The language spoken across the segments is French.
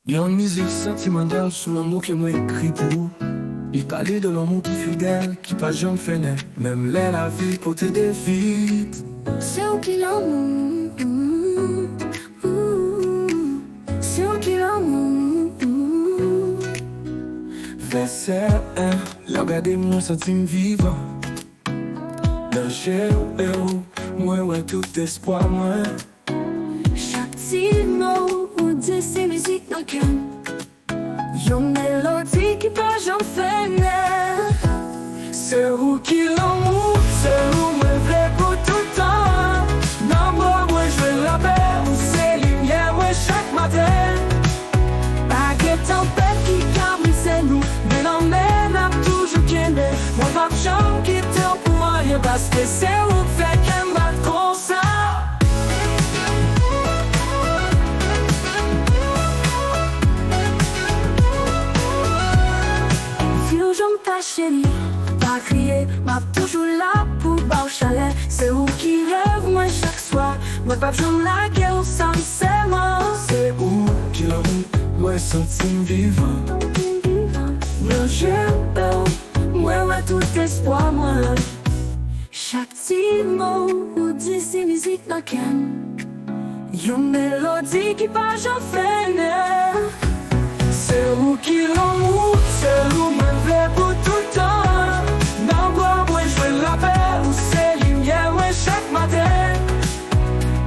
Yon musique sentimentale sur l'amour que moi écrit pour. Il parlait de l'amour qui fidèle, qui pas jamais fainé. Même la vie pour te défier. C'est où qu'il l'amour, c'est où qu'il l'amour. Verset 1, la regardez moi senti vivant. Le j'ai moi ouais tout espoir moi. Chaque petit mot ou dit c'est musique dans le cœur. Yon mélodie qui pas j'en fais. C'est où qui l'amour, c'est où me vrai pour tout le temps. Non moi je veux la paix, où c'est lumière moi chaque matin. Pas que tempête qui cabri c'est nous, mais non mais n'a toujours qu'un. Moi pas j'en quitte pour moi rien parce que c'est où fait qu'un bat comme ça. Pas chérie, pas crier, m'a toujours là pour bas au chalet. C'est où qui rêve moi chaque soir. Moi pas besoin la gueule sans c'est moi. C'est où qui l'amour, moi senti vivant. Le jeu, moi ouais tout espoir moi. Chaque petit mot ou dit c'est musique dans le cœur. Yon mélodie qui pas j'en fais. C'est où qui l'amour, c'est où me vrai pour tout le temps. Non moi je veux la paix, où c'est lumière moi chaque matin.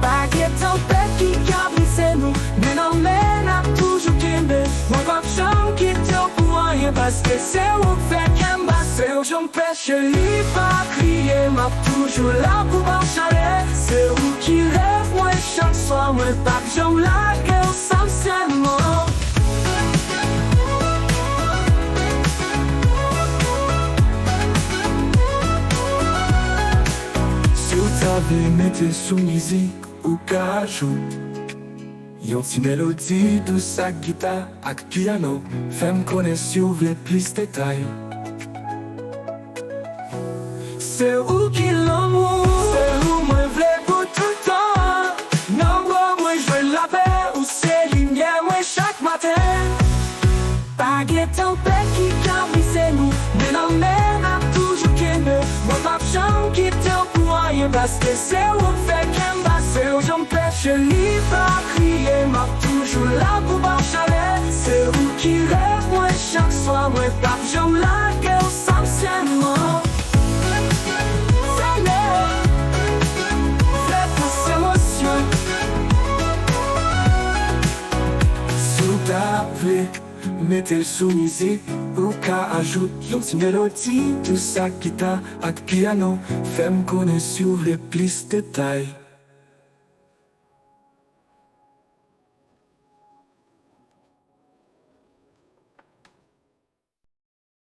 Pas que tempête qui cabri c'est nous, mais non mais n'a toujours qu'un. Moi pas j'en quitte pour rien parce que c'est où fait qu'un bas. C'est où j'en pêche, il pas crier, m'a toujours là pour chalet. C'est où qui rêve moi chaque soir, moi pas j'en la gueule sans seulement. T'avais mettez sous musique ou cajou. Yon ti mélodie douce sa guitare ak piano. Femme connaît sur les plus détails. C'est où qui l'amour, c'est où moi vrai pour tout le temps. Non moi je veux la paix, où c'est lumière moi chaque matin. pas que tempête qui cabri c'est nous, mais non mais n'a toujours qu'un. Moi pas j'en quitte pour rien parce que c'est où fait qu'un bas. C'est où j'en pêche, il pas crier, m'a toujours là pour chalet. C'est où qui rêve moi chaque soir, moi pas j'en la gueule sans seulement. c'est l'air, Fait pour émotion. Sous ta plaie, mettez sous musique ou qu'à ajoute yon ti mélodie, tout ça guitare ak piano. Femme connaît sur les plus détails.